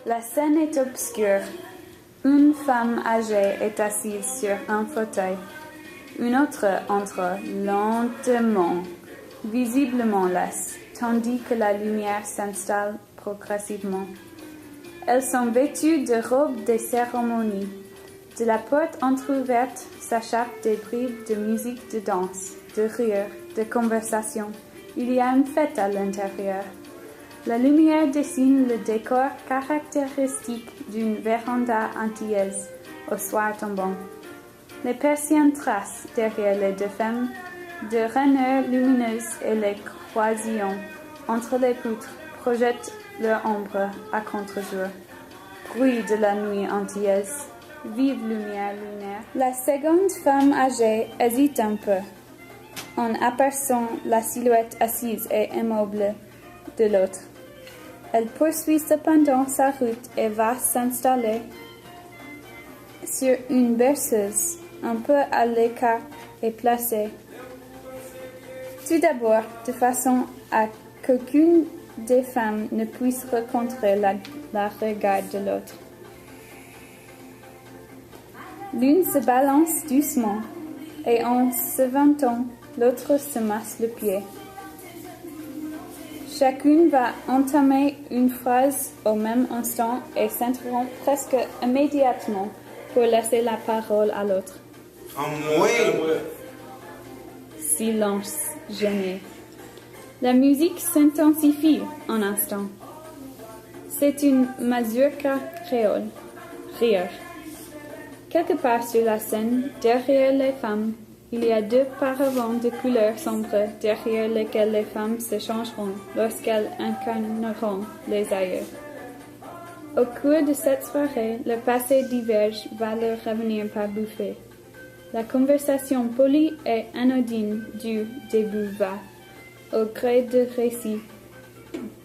La scène est obscure. Une femme âgée est assise sur un fauteuil. Une autre entre lentement, visiblement lasse, tandis que la lumière s'installe progressivement. Elles sont vêtues de robes de cérémonie. De la porte entr'ouverte s'échappent des bribes de musique, de danse, de rire, de conversation. Il y a une fête à l'intérieur. La lumière dessine le décor caractéristique d'une véranda antillaise au soir tombant. Les persiennes tracent derrière les deux femmes de rainures lumineuses et les croisillons entre les poutres projettent leur ombre à contre-jour. Bruit de la nuit antillaise, vive lumière lunaire. La seconde femme âgée hésite un peu en apercevant la silhouette assise et immobile de l'autre. Elle poursuit cependant sa route et va s'installer sur une berceuse un peu à l'écart et placée tout d'abord de façon à qu'aucune des femmes ne puisse rencontrer la regard de l'autre. L'une se balance doucement et en se vantant, l'autre se masse le pied. Chacune va entamer une phrase au même instant et s'interrompt presque immédiatement pour laisser la parole à l'autre. Silence gêné. La musique s'intensifie un instant. C'est une mazurka créole. Rire. Quelque part sur la scène, derrière les femmes, il y a deux paravents de couleurs sombres derrière lesquels les femmes se changeront lorsqu'elles incarneront les ailleurs. Au cours de cette soirée, le passé diverge va leur revenir par bouffées. La conversation polie et anodine du début va, au gré de récits,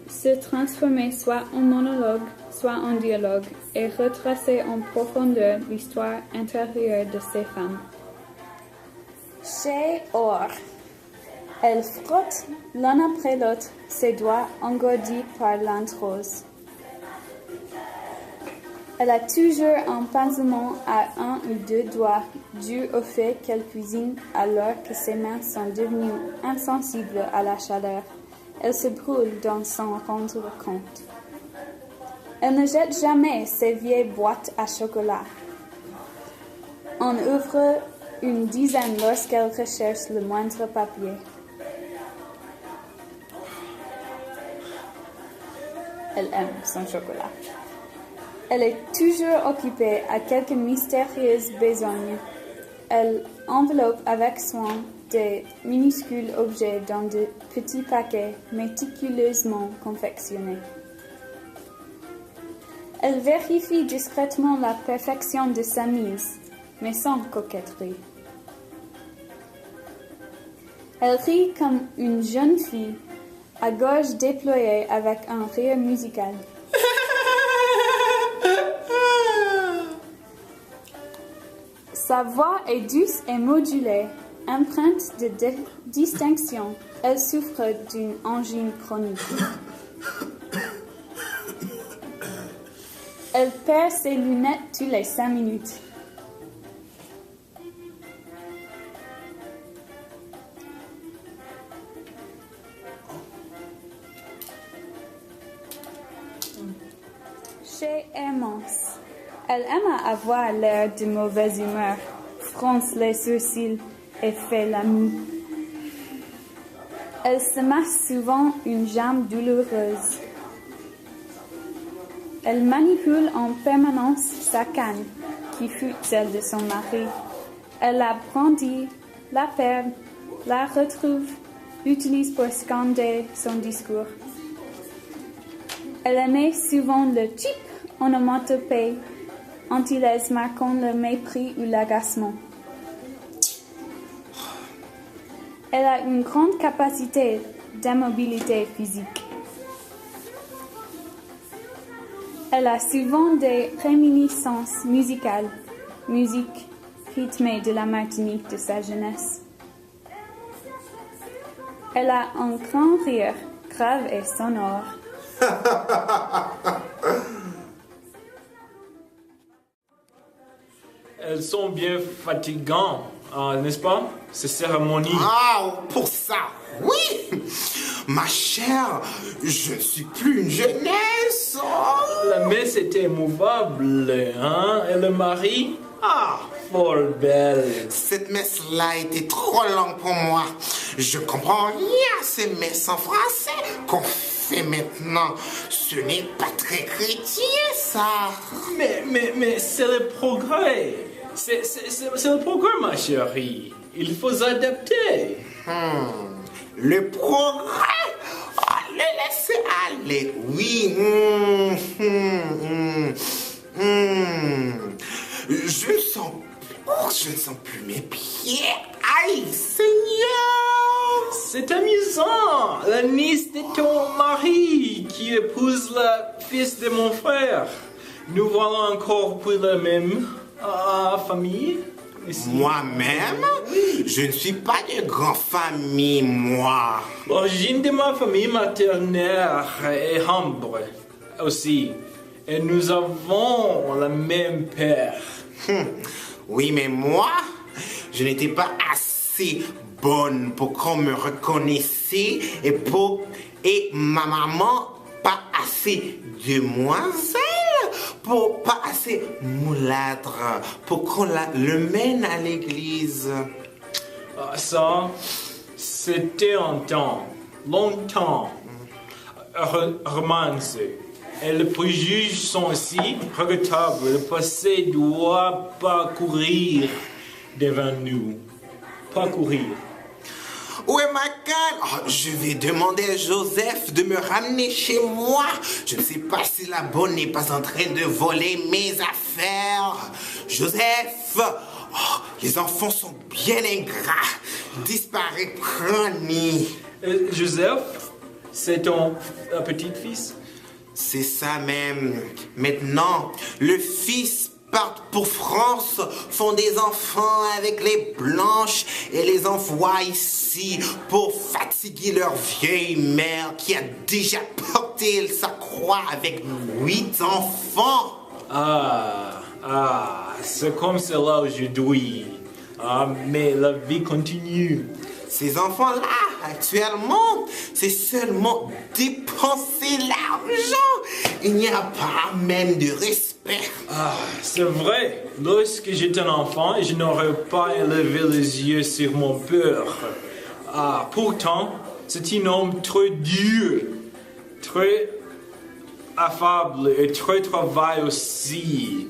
se transformer soit en monologue, soit en dialogue, et retracer en profondeur l'histoire intérieure de ces femmes. Chez Or, elle frotte l'un après l'autre ses doigts engourdis par l'anthroise. Elle a toujours un pincement à un ou deux doigts, dû au fait qu'elle cuisine alors que ses mains sont devenues insensibles à la chaleur. Elle se brûle d'en s'en rendre compte. Elle ne jette jamais ses vieilles boîtes à chocolat. On ouvre une dizaine lorsqu'elle recherche le moindre papier. Elle aime son chocolat. Elle est toujours occupée à quelque mystérieuse besogne. Elle enveloppe avec soin des minuscules objets dans de petits paquets méticuleusement confectionnés. Elle vérifie discrètement la perfection de sa mise, mais sans coquetterie. Elle rit comme une jeune fille, à gorge déployée avec un rire musical. Sa voix est douce et modulée, empreinte de distinction. Elle souffre d'une angine chronique. Elle perd ses lunettes tous les 5 minutes. Chez Hermance, elle aime avoir l'air de mauvaise humeur, fronce les sourcils et fait la moue. Elle se masse souvent une jambe douloureuse. Elle manipule en permanence sa canne, qui fut celle de son mari. Elle la brandit, la perd, la retrouve, l'utilise pour scander son discours. Elle émet souvent le chip onomatopée, antillaise marquant le mépris ou l'agacement. Elle a une grande capacité d'immobilité physique. Elle a souvent des réminiscences musicales, musique rythmée de la Martinique de sa jeunesse. Elle a un grand rire, grave et sonore. elles sont bien fatigantes, n'est-ce pas? Ces cérémonies. Ah, pour ça, oui. Ma chère, je ne suis plus une jeunesse. Oh. La messe était émouvable, hein? Et le mari? Ah, fort belle. Cette messe-là était trop longue pour moi. Je comprends rien à ces messes en français qu'on fait maintenant. Ce n'est pas très chrétien, ça. Mais c'est le progrès. C'est le progrès, ma chérie. Il faut s'adapter. Le progrès. Ah, le laisser aller, oui. Je ne sens plus mes pieds. Aïe, Seigneur! C'est amusant. La nièce de ton mari qui épouse le fils de mon frère. Nous voilà encore pour la même famille. Ici. Moi-même? Je ne suis pas de grande famille, moi. L'origine de ma famille maternelle est humble aussi. Et nous avons le même père. Oui, mais moi, je n'étais pas assez bonne pour qu'on me reconnaisse et ma maman pas assez demoiselle, pas assez mulâtre pour qu'on le mène à l'église. Ça, c'était un temps, longtemps, romancé. Et les préjugés sont aussi regrettables. Le passé doit pas courir devant nous. Pas courir. Où est ma canne? Oh, je vais demander à Joseph de me ramener chez moi. Je ne sais pas si la bonne n'est pas en train de voler mes affaires. Joseph! Oh, les enfants sont bien ingrats. Disparaît, Connie. Joseph, c'est ton petit-fils? C'est ça même. Maintenant, le fils part pour France, font des enfants avec les blanches et les envoient ici pour fatiguer leur vieille mère qui a déjà porté sa croix avec 8 enfants. C'est comme cela aujourd'hui. Mais la vie continue. Ces enfants-là, actuellement, c'est seulement dépenser l'argent. Il n'y a pas même de respect. C'est vrai. Lorsque j'étais un enfant, je n'aurais pas élevé les yeux sur mon père. Pourtant, c'est un homme très dur, très affable et très travail aussi.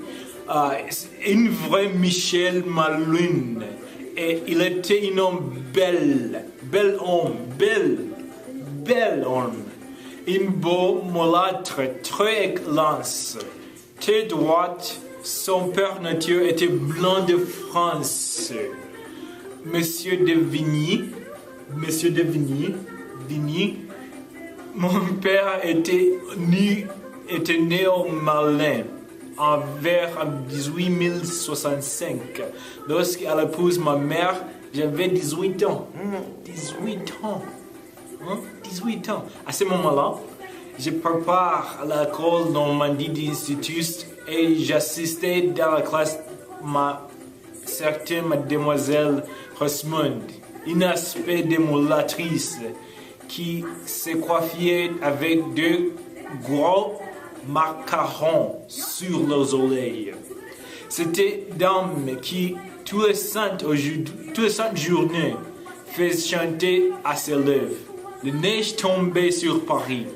Une vraie Michel Malune. Et il était un homme bel homme. Un beau mulâtre, très classe, très droite. Son père nature était blanc de France. Monsieur de Vigny, mon père était né au Malin. Vers 1865. Lorsqu'elle épouse ma mère, j'avais 18 ans. 18 ans. À ce moment-là, je prépare à l'école Normandie d'Institut et j'assistais dans la classe certaine mademoiselle Rosemond, une aspect de mulâtrice qui se coiffait avec deux gros macarons sur leurs oreilles. C'était dame qui, tous les saintes journées, fait chanter à ses lèvres. La neige tombait sur Paris.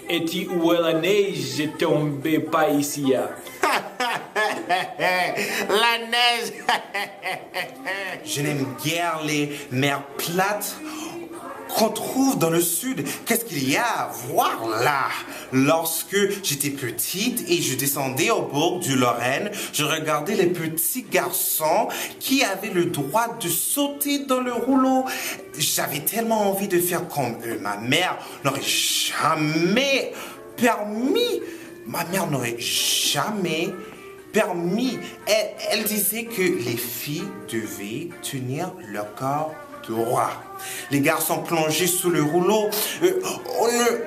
Et où est la neige ne tombait pas ici. La neige. Je n'aime guère les mers plates qu'on trouve dans le sud. Qu'est-ce qu'il y a à voir là? Lorsque j'étais petite et je descendais au bord du Lorraine, je regardais les petits garçons qui avaient le droit de sauter dans le rouleau. J'avais tellement envie de faire comme eux. Ma mère n'aurait jamais permis. Elle disait que les filles devaient tenir leur corps droit. Les garçons plongés sous le rouleau,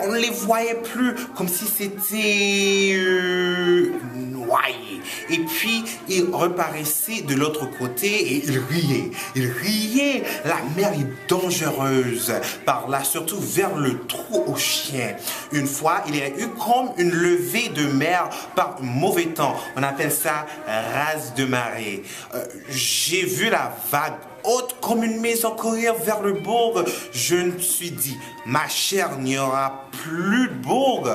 on ne les voyait plus, comme si c'était noyé. Et puis, ils reparaissaient de l'autre côté et ils riaient. Ils riaient. La mer est dangereuse. Par là, surtout vers le trou aux chiens. Une fois, il y a eu comme une levée de mer par mauvais temps. On appelle ça rase de marée. J'ai vu la vague haute comme une maison courir vers le bourg. Je me suis dit, ma chère, il n'y aura plus de bourg.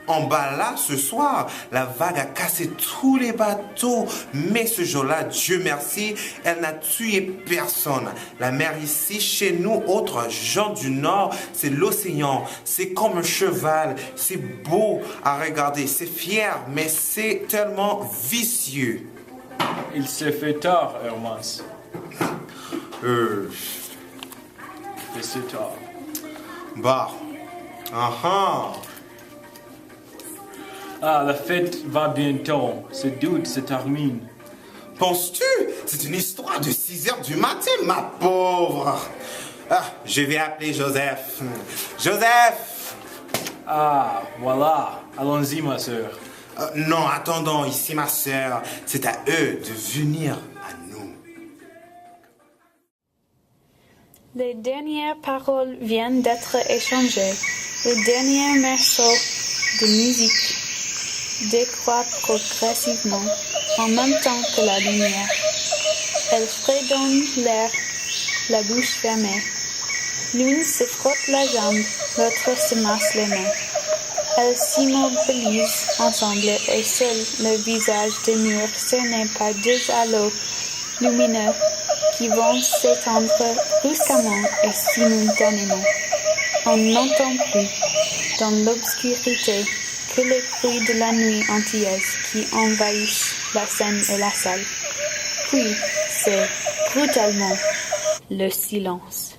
En bas là, ce soir, la vague a cassé tous les bateaux. Mais ce jour-là, Dieu merci, elle n'a tué personne. La mer ici, chez nous, autres gens du Nord, c'est l'océan. C'est comme un cheval. C'est beau à regarder. C'est fier, mais c'est tellement vicieux. Il se fait tard, Hermance. Et c'est tard. Bah. Ah, la fête va bientôt. Ce doute se termine. Penses-tu? C'est une histoire de 6 heures du matin, ma pauvre. Ah, je vais appeler Joseph. Joseph! Ah, voilà. Allons-y, ma sœur. Non, attendons, ici, ma sœur. C'est à eux de venir à nous. Les dernières paroles viennent d'être échangées. Le dernier morceau de musique décroît progressivement en même temps que la lumière. Elle fredonne l'air, la bouche fermée. L'une se frotte la jambe, l'autre se masse les mains. Elles s'immobilisent ensemble et seul le visage demeure cerné par 2 halos lumineux qui vont s'étendre brusquement et simultanément. On n'entend plus, dans l'obscurité, que les bruits de la nuit antillaise qui envahissent la scène et la salle. Puis, c'est brutalement le silence.